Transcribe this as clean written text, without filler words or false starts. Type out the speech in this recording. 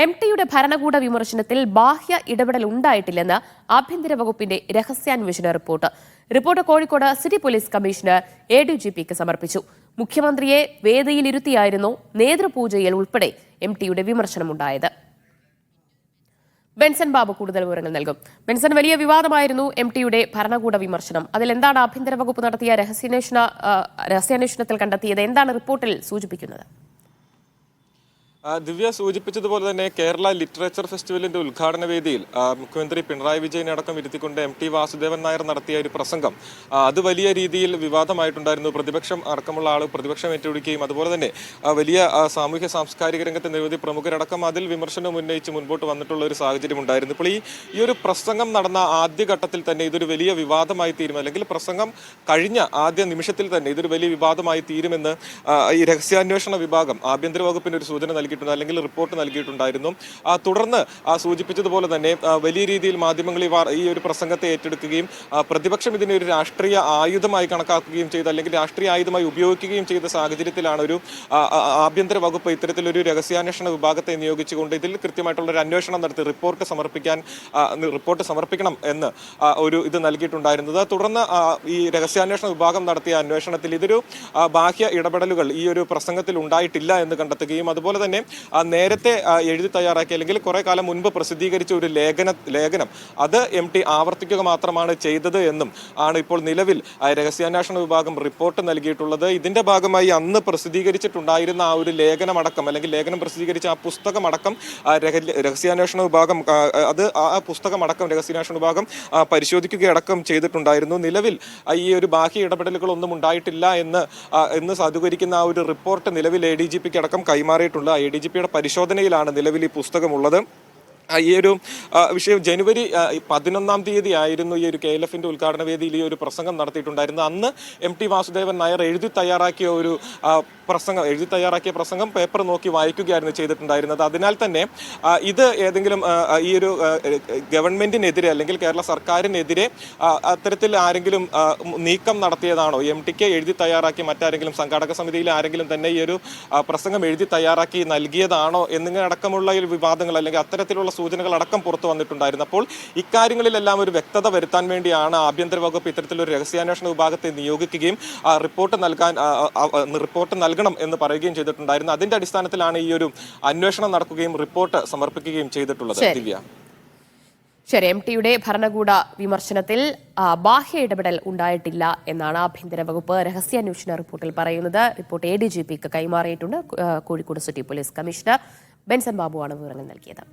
MTയുടെ ഭരണകൂട വിമർശനത്തിൽ ബാഹ്യ ഇടപെടൽ ഉണ്ടായിട്ടില്ലെന്ന് ആഭ്യന്തര വകുപ്പിന്റെ രഹസ്യാന്വേഷണ report. Report Kozhikode city police commissioner ADGPക്ക് സമർപ്പിച്ചു. മുഖ്യമന്ത്രിയെ വേദിയിലിരുത്തിയായിരുന്നു നേതൃപൂജയിൽ ഉൾപ്പെടെ MTയുടെ വിമർശനമുണ്ടായത്. ബെൻസൺ ബാബു കൂടുതൽ വിവരങ്ങൾ നൽകും. ബെൻസൺ, വലിയ വിവാദമായിരുന്നു MTയുടെ ഭരണകൂട വിമർശനം. അതിലെന്താണ് ആഭ്യന്തര വകുപ്പ് നടത്തിയ രഹസ്യാന്വേഷണത്തിൽ കണ്ടെത്തിയത്? എന്താണ് റിപ്പോർട്ടിൽ സൂചിപ്പിക്കുന്നത്? ദിവ്യ സൂചിപ്പിച്ചതുപോലെ തന്നെ കേരള ലിറ്ററേച്ചർ ഫെസ്റ്റിവലിന്റെ ഉദ്ഘാടന വേദിയിൽ മുഖ്യമന്ത്രി പിണറായി വിജയനെ അടക്കം ഇരുത്തിക്കൊണ്ട് MT വാസുദേവൻ നായർ നടത്തിയ ഒരു പ്രസംഗം അത് വലിയ രീതിയിൽ വിവാദമായിട്ടുണ്ടായിരുന്നു. പ്രതിപക്ഷം അടക്കമുള്ള പ്രതിപക്ഷം ഏറ്റെടുക്കുകയും അതുപോലെ തന്നെ വലിയ സാമൂഹ്യ സാംസ്കാരിക രംഗത്തെ നിരവധി പ്രമുഖരടക്കം അതിൽ വിമർശനം ഉന്നയിച്ച് മുൻപോട്ട് വന്നിട്ടുള്ള ഒരു സാഹചര്യം ഉണ്ടായിരുന്നു. ഇപ്പോൾ ഈ ഒരു പ്രസംഗം നടന്ന ആദ്യഘട്ടത്തിൽ തന്നെ ഇതൊരു വലിയ വിവാദമായി തീരും, അല്ലെങ്കിൽ പ്രസംഗം കഴിഞ്ഞ ആദ്യ നിമിഷത്തിൽ തന്നെ ഇതൊരു വലിയ വിവാദമായി തീരുമെന്ന് ഈ രഹസ്യാന്വേഷണ വിഭാഗം ആഭ്യന്തര വകുപ്പിന് ഒരു സൂചന നൽകി അല്ലെങ്കിൽ റിപ്പോർട്ട് നൽകിയിട്ടുണ്ടായിരുന്നു. തുടർന്ന് സൂചിപ്പിച്ചതുപോലെ തന്നെ വലിയ രീതിയിൽ മാധ്യമങ്ങൾ ഈ ഒരു പ്രസംഗത്തെ ഏറ്റെടുക്കുകയും പ്രതിപക്ഷം ഇതിനെ ഒരു രാഷ്ട്രീയ ആയുധമായി കണക്കാക്കുകയും ചെയ്ത്, അല്ലെങ്കിൽ രാഷ്ട്രീയ ആയുധമായി ഉപയോഗിക്കുകയും ചെയ്ത സാഹചര്യത്തിലാണ് ഒരു ആഭ്യന്തര വകുപ്പ് ഇത്തരത്തിലൊരു രഹസ്യാന്വേഷണ വിഭാഗത്തെ നിയോഗിച്ചുകൊണ്ട് ഇതിൽ കൃത്യമായിട്ടുള്ള ഒരു അന്വേഷണം നടത്തി റിപ്പോർട്ട് സമർപ്പിക്കണം എന്ന് ഒരു ഇത് നൽകിയിട്ടുണ്ടായിരുന്നത്. തുടർന്ന് ഈ രഹസ്യാന്വേഷണ വിഭാഗം നടത്തിയ അന്വേഷണത്തിൽ ഇതൊരു ബാഹ്യ ഇടപെടലുകൾ ഈ ഒരു പ്രസംഗത്തിൽ ഉണ്ടായിട്ടില്ല എന്ന് കണ്ടെത്തുകയും അതുപോലെ തന്നെ നേരത്തെ എഴുതി തയ്യാറാക്കി അല്ലെങ്കിൽ കുറെ കാലം മുൻപ് പ്രസിദ്ധീകരിച്ച ഒരു ലേഖനം അത് MT ആവർത്തിക്കുക മാത്രമാണ് ചെയ്തത് എന്നും ആണ് ഇപ്പോൾ നിലവിൽ രഹസ്യാന്വേഷണ വിഭാഗം റിപ്പോർട്ട് നൽകിയിട്ടുള്ളത്. ഇതിന്റെ ഭാഗമായി അന്ന് പ്രസിദ്ധീകരിച്ചിട്ടുണ്ടായിരുന്ന ആ ഒരു ലേഖനം പ്രസിദ്ധീകരിച്ച ആ പുസ്തകമടക്കം രഹസ്യാന്വേഷണ വിഭാഗം രഹസ്യാന്വേഷണ വിഭാഗം പരിശോധിക്കുകയടക്കം ചെയ്തിട്ടുണ്ടായിരുന്നു. നിലവിൽ ഈ ഒരു ബാഹ്യ ഇടപെടലുകളൊന്നും ഉണ്ടായിട്ടില്ല എന്ന് സാധൂകരിക്കുന്ന ആ ഒരു റിപ്പോർട്ട് നിലവിൽ ADGPക്ക് അടക്കം കൈമാറിയിട്ടുള്ള ADGPയുടെ പരിശോധനയിലാണ് നിലവിൽ ഈ പുസ്തകമുള്ളത്. ഈ ഒരു വിഷയം ജനുവരി 11-ാം തീയതി ആയിരുന്നു ഈ ഒരു KLFന്റെ ഉദ്ഘാടന വേദിയിൽ ഈ ഒരു പ്രസംഗം നടത്തിയിട്ടുണ്ടായിരുന്നു. അന്ന് MT വാസുദേവൻ നായർ എഴുതി തയ്യാറാക്കിയ പ്രസംഗം പേപ്പർ നോക്കി വായിക്കുകയായിരുന്നു ചെയ്തിട്ടുണ്ടായിരുന്നത്. അതിനാൽ തന്നെ ഇത് ഏതെങ്കിലും ഈ ഒരു ഗവൺമെന്റിനെതിരെ അല്ലെങ്കിൽ കേരള സർക്കാരിനെതിരെ അത്തരത്തിൽ ആരെങ്കിലും നീക്കം നടത്തിയതാണോ, MTക്ക് എഴുതി തയ്യാറാക്കി മറ്റാരെങ്കിലും സംഘാടക സമിതിയിലെ ആരെങ്കിലും തന്നെ ഈ ഒരു പ്രസംഗം എഴുതി തയ്യാറാക്കി നൽകിയതാണോ എന്നിങ്ങനെ അടക്കമുള്ള ഒരു വിവാദങ്ങൾ അല്ലെങ്കിൽ അത്തരത്തിലുള്ള സൂചനകൾ അടക്കം പുറത്തു വന്നിട്ടുണ്ടായിരുന്നു. അപ്പോൾ ഇക്കാര്യങ്ങളിലെല്ലാം ഒരു വ്യക്തത വരുത്താൻ വേണ്ടിയാണ് ആഭ്യന്തര വകുപ്പ് ഇത്തരത്തിലൊരു രഹസ്യാന്വേഷണ വിഭാഗത്തെ നിയോഗിക്കുകയും റിപ്പോർട്ട് നൽകണം എന്ന് പറയുകയും ചെയ്തിട്ടുണ്ടായിരുന്നു. അതിന്റെ അടിസ്ഥാനത്തിലാണ് ഈ ഒരു അന്വേഷണം നടക്കുകയും റിപ്പോർട്ട് സമർപ്പിക്കുകയും ചെയ്തിട്ടുള്ളത്. ദിവ്യ, ശരി, MTയുടെ ഭരണകൂട വിമർശനത്തിൽ ബാഹ്യ ഇടപെടൽ ഉണ്ടായിട്ടില്ല എന്നാണ് ആഭ്യന്തര വകുപ്പ് രഹസ്യാന്വേഷണ റിപ്പോർട്ടിൽ പറയുന്നത്. റിപ്പോർട്ട് ADGPക്ക് കൈമാറിയിട്ടുണ്ട്. Kozhikode city police commissioner Benson ബാബുവാണ് വിവരങ്ങൾ നൽകിയത്.